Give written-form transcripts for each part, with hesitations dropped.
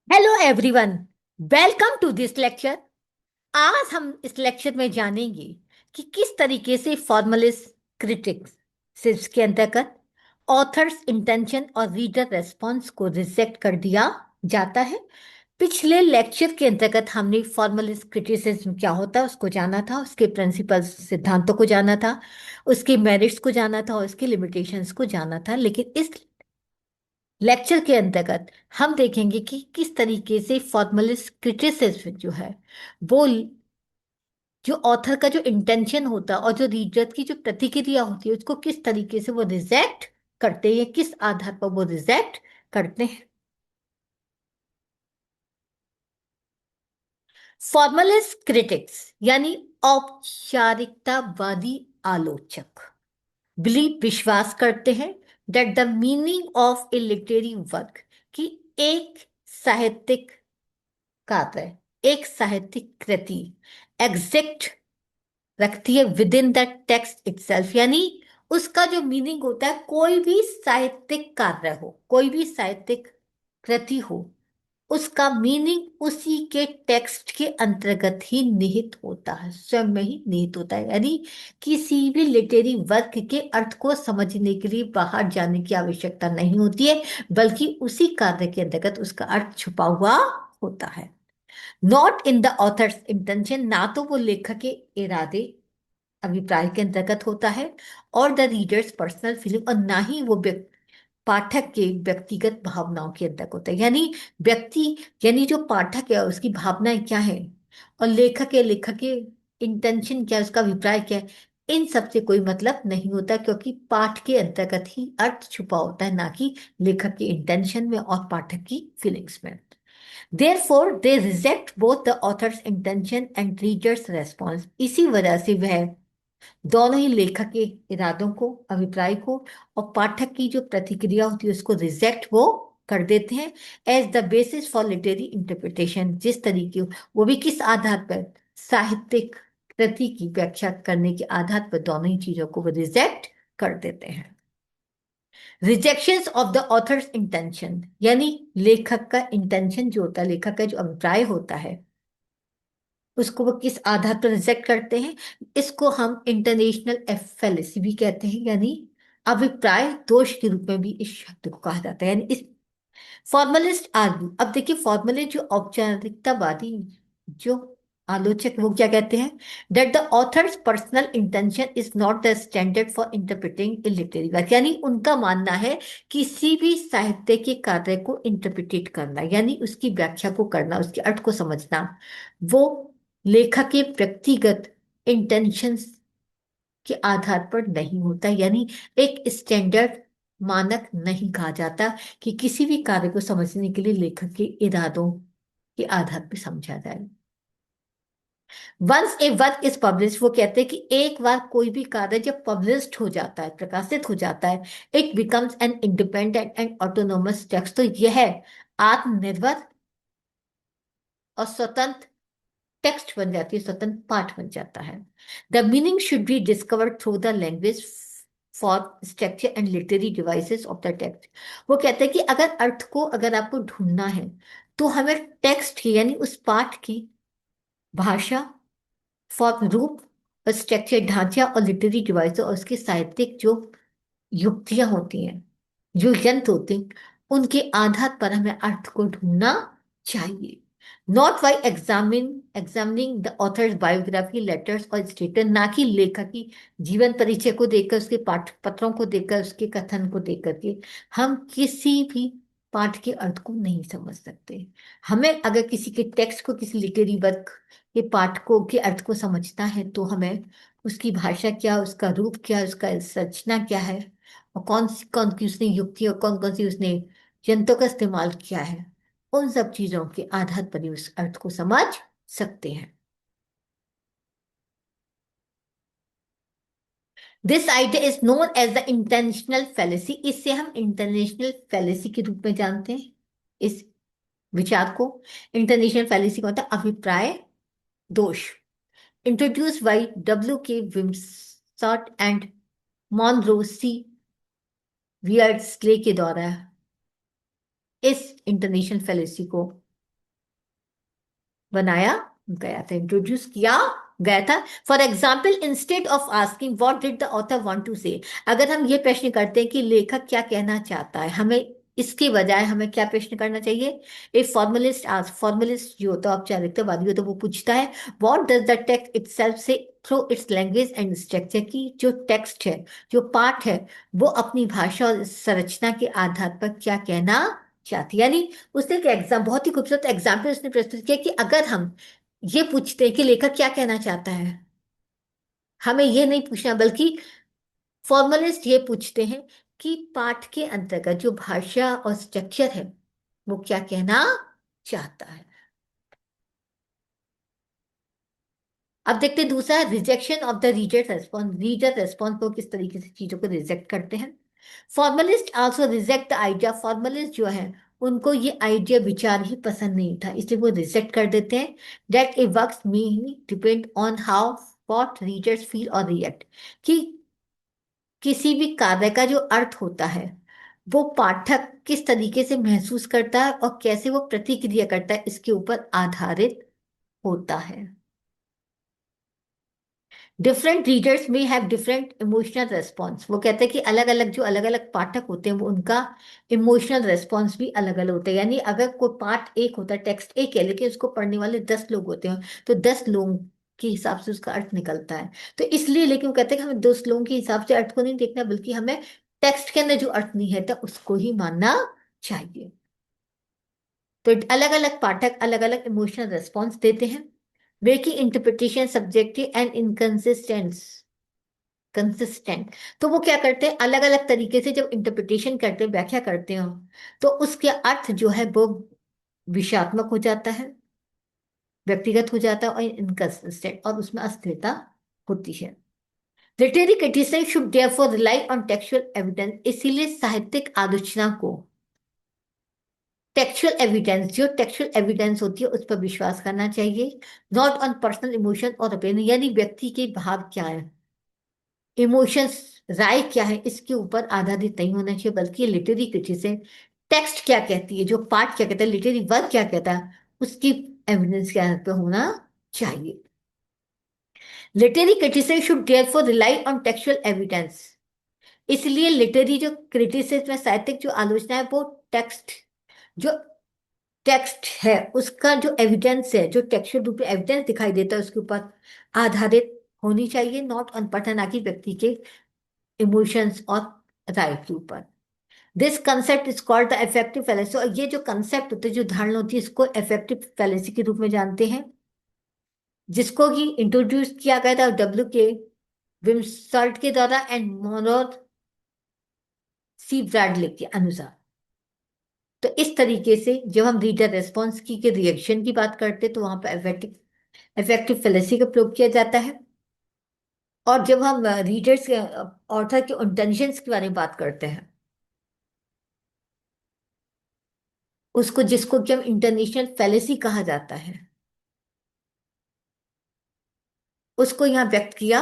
Hello everyone, welcome to this lecture. आज हम इस लेक्चर में जानेंगे कि किस तरीके से फॉर्मलिस्ट क्रिटिक्स के अंतर्गत ऑथर्स इंटेंशन और रीडर रेस्पॉन्स को रिजेक्ट कर दिया जाता है। पिछले लेक्चर के अंतर्गत हमने फॉर्मलिस्ट क्रिटिसिज्म क्या होता है उसको जाना था, उसके प्रिंसिपल्स सिद्धांतों को जाना था, उसके मेरिट्स को जाना था और उसके लिमिटेशंस को जाना था। लेकिन इस लेक्चर के अंतर्गत हम देखेंगे कि किस तरीके से फॉर्मलिस्ट क्रिटिसिज्म जो है वो जो ऑथर का जो इंटेंशन होता है और जो रीडर की जो प्रतिक्रिया होती है उसको किस तरीके से वो रिजेक्ट करते हैं, किस आधार पर वो रिजेक्ट करते हैं। फॉर्मलिस्ट क्रिटिक्स यानी औपचारिकतावादी आलोचक बिलीव विश्वास करते हैं that the meaning of A literary work कि एक साहित्यिक काव्य, एक साहित्यिक कृति एग्जैक्ट रखती है with in the text itself, यानी उसका जो मीनिंग होता है, कोई भी साहित्यिक कार्य हो, कोई भी साहित्यिक कृति हो, उसका मीनिंग उसी के टेक्स्ट के अंतर्गत ही निहित होता है, स्वयं में ही निहित होता है। यानी किसी भी लिटरेरी वर्क के अर्थ को समझने के लिए बाहर जाने की आवश्यकता नहीं होती है, बल्कि उसी कार्य के अंतर्गत उसका अर्थ छुपा हुआ होता है। Not in the author's intention, ना तो वो लेखक के इरादे अभिप्राय के अंतर्गत होता है, और द रीडर्स पर्सनल फीलिंग, और ना ही वो पाठक के व्यक्तिगत भावनाओं के अंतर्गत होता है। यानी व्यक्ति, यानी जो पाठक है उसकी भावनाएं क्या है और लेखक के इंटेंशन क्या है, उसका अभिप्राय क्या है, इन सब से कोई मतलब नहीं होता, क्योंकि पाठ के अंतर्गत ही अर्थ छुपा होता है, ना कि लेखक के इंटेंशन में और पाठक की फीलिंग्स में। Therefore, they reject both the author's intention and reader's response. इसी वजह से वह दोनों ही लेखक के इरादों को, अभिप्राय को और पाठक की जो प्रतिक्रिया होती है उसको रिजेक्ट वो कर देते हैं as the basis for literary interpretation. जिस तरीके, वो भी किस आधार पर, साहित्यिक कृति की व्याख्या करने के आधार पर दोनों ही चीजों को वो रिजेक्ट कर देते हैं। Rejections of the author's intention, यानी लेखक का इंटेंशन जो होता है, लेखक का जो अभिप्राय होता है, उसको वो किस आधार पर रिजेक्ट करते हैं, इसको हम इंटरनेशनल एफएलसी भी कहते हैं, यानी अभिप्राय दोष के रूप में भी इस शब्द को कहा जाता है। यानी इस फॉर्मलिस्ट आर्ग्यू, अब देखिए फॉर्मलिस्ट जो औपचारिकतावादी जो आलोचक, वो क्या कहते हैं, that the author's personal intention is not the standard for interpreting A literary work, यानी उनका मानना है किसी भी साहित्य के कार्य को इंटरप्रिटेट करना, यानी उसकी व्याख्या को करना, उसके अर्थ को समझना, वो लेखक के व्यक्तिगत इंटेंशंस के आधार पर नहीं होता। यानी एक स्टैंडर्ड मानक नहीं कहा जाता कि किसी भी कार्य को समझने के लिए लेखक के इरादों के आधार पर समझा जाए। Once a work is publish, वो कहते हैं कि एक बार कोई भी कार्य जब पब्लिश्ड हो जाता है, प्रकाशित हो जाता है, it becomes an independent and autonomous text, तो यह आत्मनिर्भर और स्वतंत्र टेक्स्ट बन जाती है, स्वतंत्र पाठ बन जाता है। The meaning should be discovered through the language for structure and literary devices of the text. वो कहते हैं कि अगर अर्थ को अगर आपको ढूंढना है तो हमें टेक्स्ट की, यानी उस पाठ की भाषा, फॉर्म, रूप और स्ट्रक्चर, ढांचा और लिटरेरी डिवाइस और उसके साहित्यिक जो युक्तियां होती हैं, जो यंत्र होते हैं, उनके आधार पर हमें अर्थ को ढूंढना चाहिए। Not by examining the author's biography, letters और स्टेटस, ना कि लेखक की जीवन परिचय को देखकर, उसके पाठ पत्रों को देखकर, उसके कथन को देख करके हम किसी भी पाठ के अर्थ को नहीं समझ सकते। हमें अगर किसी के टेक्स्ट को, किसी लिटरेरी वर्क के पाठ को के अर्थ को समझना है तो हमें उसकी भाषा क्या, उसका रूप क्या, उसका संरचना क्या है, और कौन की उसने युक्ति और कौन कौन सी उसने यंत्रों का इस्तेमाल किया है, उन सब चीजों के आधार पर ही उस अर्थ को समझ सकते हैं। This idea is known as the intentional fallacy, इससे हम इंटरनेशनल फैलेसी के रूप में जानते हैं इस विचार को। इंटरनेशनल फैलेसी का होता है अभिप्राय दोष। इंट्रोड्यूस बाई डब्ल्यू के विम्सॉट एंड मॉनरो सी वियर्ड्सले के द्वारा इस इंटरनेशनल फैलेसी को बनाया गया था, इंट्रोड्यूस किया गया था। For example, instead of asking what did the author want to say, अगर हम ये प्रश्न करते हैं कि लेखक क्या कहना चाहता है, हमें इसके बजाय हमें क्या प्रश्न करना चाहिए? ए फॉर्मलिस्ट आज, फॉर्मलिस्ट जो होता है औपचारिकतावादी होता है, वो पूछता है what does the text itself से through its language and structure, की जो टेक्स्ट है, जो पाठ है, वो अपनी भाषा और संरचना के आधार पर क्या कहना चाहती है। यानी उसने एक एग्जाम, बहुत ही खूबसूरत एग्जाम्पल उसने प्रस्तुत किया कि अगर हम ये पूछते हैं कि लेखक क्या कहना चाहता है, हमें ये नहीं पूछना, बल्कि फॉर्मलिस्ट ये पूछते हैं कि पाठ के अंतर्गत जो भाषा और स्ट्रक्चर है, वो क्या कहना चाहता है। अब देखते हैं दूसरा, rejection of the reader response. Reader response को किस तरीके से चीजों को रिजेक्ट करते हैं। Formalist also reject the idea, formalist जो है उनको ये आइडिया विचार ही पसंद नहीं था, इसलिए वो रिजेक्ट कर देते हैं that A works may depend on how what readers feel और रिएक्ट, कि किसी भी कार्य का जो अर्थ होता है वो पाठक किस तरीके से महसूस करता है और कैसे वो प्रतिक्रिया करता है, इसके ऊपर आधारित होता है। डिफरेंट रीडर्स में हैव डिफरेंट इमोशनल रेस्पॉन्स, वो कहते हैं कि अलग अलग जो अलग अलग पाठक होते हैं वो उनका इमोशनल रेस्पॉन्स भी अलग अलग होता है। यानी अगर कोई पाठ एक होता है, टेक्स्ट एक है, लेकिन उसको पढ़ने वाले 10 लोग होते हैं, तो 10 लोगों के हिसाब से उसका अर्थ निकलता है। तो इसलिए, लेकिन वो कहते हैं कि हमें 10 लोगों के हिसाब से अर्थ को नहीं देखना, बल्कि हमें टेक्स्ट के अंदर जो अर्थ नहीं है तो उसको ही मानना चाहिए। तो अलग अलग पाठक अलग अलग इमोशनल रेस्पॉन्स देते हैं। Making interpretation subjective and inconsistent, consistent, तो वो क्या करते हैं, अलग अलग तरीके से जब इंटरप्रिटेशन करते हैं, व्याख्या करते हो, तो उसके अर्थ जो है वो विषयात्मक हो जाता है, व्यक्तिगत हो जाता है और इनकंसिस्टेंट, और उसमें अस्थिरता होती है। Literary criticism should therefore rely on textual evidence, इसीलिए साहित्यिक आलोचना को टेक्सचुअल एविडेंस, जो टेक्सचुअल एविडेंस होती है उस पर विश्वास करना चाहिए, नॉट ऑन पर्सनल इमोशन और ओपिनियन, यानी व्यक्ति के भाव क्या है, इमोशंस, राय क्या है, इसके ऊपर आधारित नहीं होना चाहिए, बल्कि लिटरेरी क्रिटिसिज्म टेक्स्ट क्या कहती है, जो पाठ क्या कहता है, लिटरेरी वर्क क्या कहता है, उसकी एविडेंस के आधार पर होना चाहिए। Literary criticism should therefore rely on textual evidence, इसलिए लिटरेरी जो क्रिटिसिज्म है, साहित्यिक जो आलोचना है, वो टेक्स्ट, जो टेक्स्ट है उसका जो एविडेंस है, जो टेक्सचुअल रूप में एविडेंस दिखाई देता है, उसके ऊपर आधारित होनी चाहिए, नॉट ऑन पर्सन, ना कि व्यक्ति के इमोशंस और राय के ऊपर। This concept is called the effective fallacy, और ये जो कंसेप्ट होते हैं, जो धारणा होती है, इसको इफेक्टिव फैलेसी के रूप में जानते हैं, जिसको कि इंट्रोड्यूस किया गया था W.K. विम्सर्ट के द्वारा एंड मोनोर सी ब्रैडले के अनुसार। तो इस तरीके से जब हम रीडर रेस्पॉन्स की के रिएक्शन की बात करते हैं, तो वहां पर इफेक्टिव इफेक्टिव फैलेसी का प्रयोग किया जाता है। और जब हम रीडर्स के, ऑथर के इंटेंशंस के बारे में बात करते हैं, उसको, जिसको कि हम इंटरनेशनल फैलेसी कहा जाता है, उसको यहाँ व्यक्त किया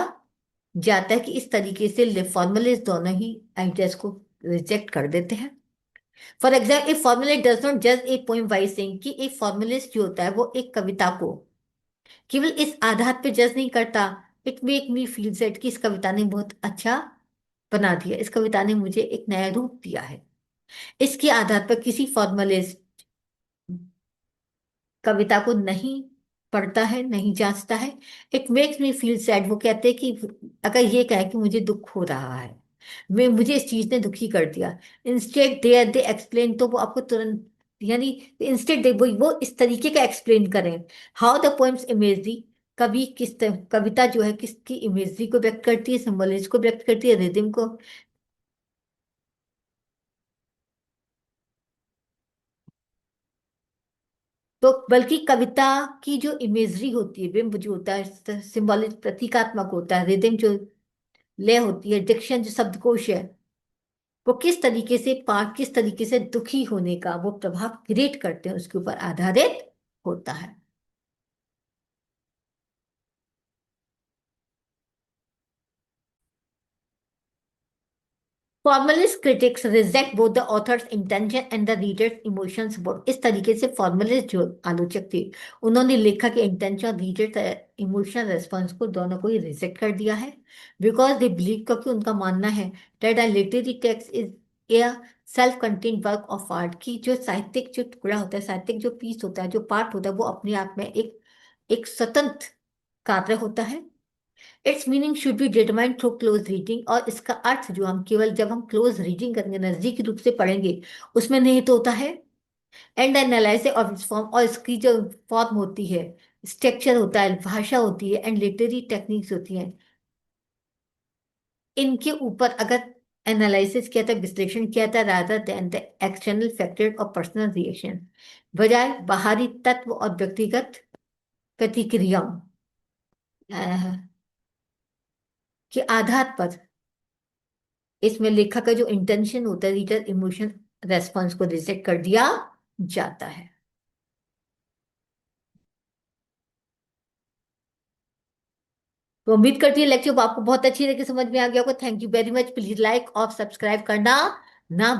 जाता है कि इस तरीके से फॉर्मुलिस्ट दोनों ही आइडियाज को रिजेक्ट कर देते हैं। For example, a formulist does not जज ए पोएम बाय सेइंग, कि एक फॉर्मुलिस्ट जो होता है वो एक कविता को केवल इस आधार पे जज नहीं करता, it make me feel set, कि इस कविता ने बहुत अच्छा बना दिया, इस कविता ने मुझे एक नया रूप दिया है, इसके आधार पर किसी फॉर्मुलिस्ट कविता को नहीं पढ़ता है, नहीं जांचता है। It makes me feel sad, वो कहते हैं कि अगर ये कहे कि मुझे दुख हो रहा है, मैं, मुझे इस चीज ने दुखी कर दिया, इंस्टेड दे एक्सप्लेन, तो वो आपको तुरंत, यानी इंस्टेड दे वो इस तरीके का एक्सप्लेन करें, हाउ द पोएम्स इमेजरी, कवि कविता जो है किसकी इमेजरी को व्यक्त करती है, सिंबोलिज्म को व्यक्त करती है, रिदम को। तो बल्कि कविता की जो इमेजरी होती है, बिंब जो होता है, सिंबॉलिक प्रतीकात्मक होता है, रिदम जो लय होती है, डिक्शन जो शब्दकोश है, वो किस तरीके से पाठ, किस तरीके से दुखी होने का वो प्रभाव क्रिएट करते हैं, उसके ऊपर आधारित होता है। Formalist critics reject both the author's intention and the readers emotions both. इस तरीके से फॉर्मलिस्ट जो आलोचक थे, उन्होंने लेखक के इंटेंशन और रीडर इमोशनल रेस्पॉन्स को दोनों को ही रिजेक्ट कर दिया है। बिकॉज दे बिलीव, क्योंकि उनका मानना है that a literary text is a self contained work of art, की जो साहित्यिक जो टुकड़ा होता है, साहित्यिक जो पीस होता है, जो पार्ट होता है, वो अपने आप में एक स्वतंत्र कार्य होता है। It's meaning should be determined through close reading, और इसका अर्थ जो हम केवल जब हम क्लोज रीडिंग करेंगे, नजदीकी रूप से पढ़ेंगे, उसमें निहित होता है। And analysis of its form, और इसकी जो फॉर्म होती है, स्ट्रक्चर होता है, भाषा होती है, एंड लिटरेरी टेक्निक्स होती हैं, इनके ऊपर अगर एनालिसिस किया था, विश्लेषण किया था, rather than the external factor और पर्सनल रिएक्शन, बजाय बाहरी तत्व और व्यक्तिगत प्रतिक्रियाओं के आधार पर, इसमें लेखक का जो इंटेंशन होता है, रीडर इमोशन रेस्पॉन्स को रिजेक्ट कर दिया जाता है। तो उम्मीद करती है लेक्चर आपको बहुत अच्छी तरीके से समझ में आ गया होगा। Thank you very much. Please like और सब्सक्राइब करना ना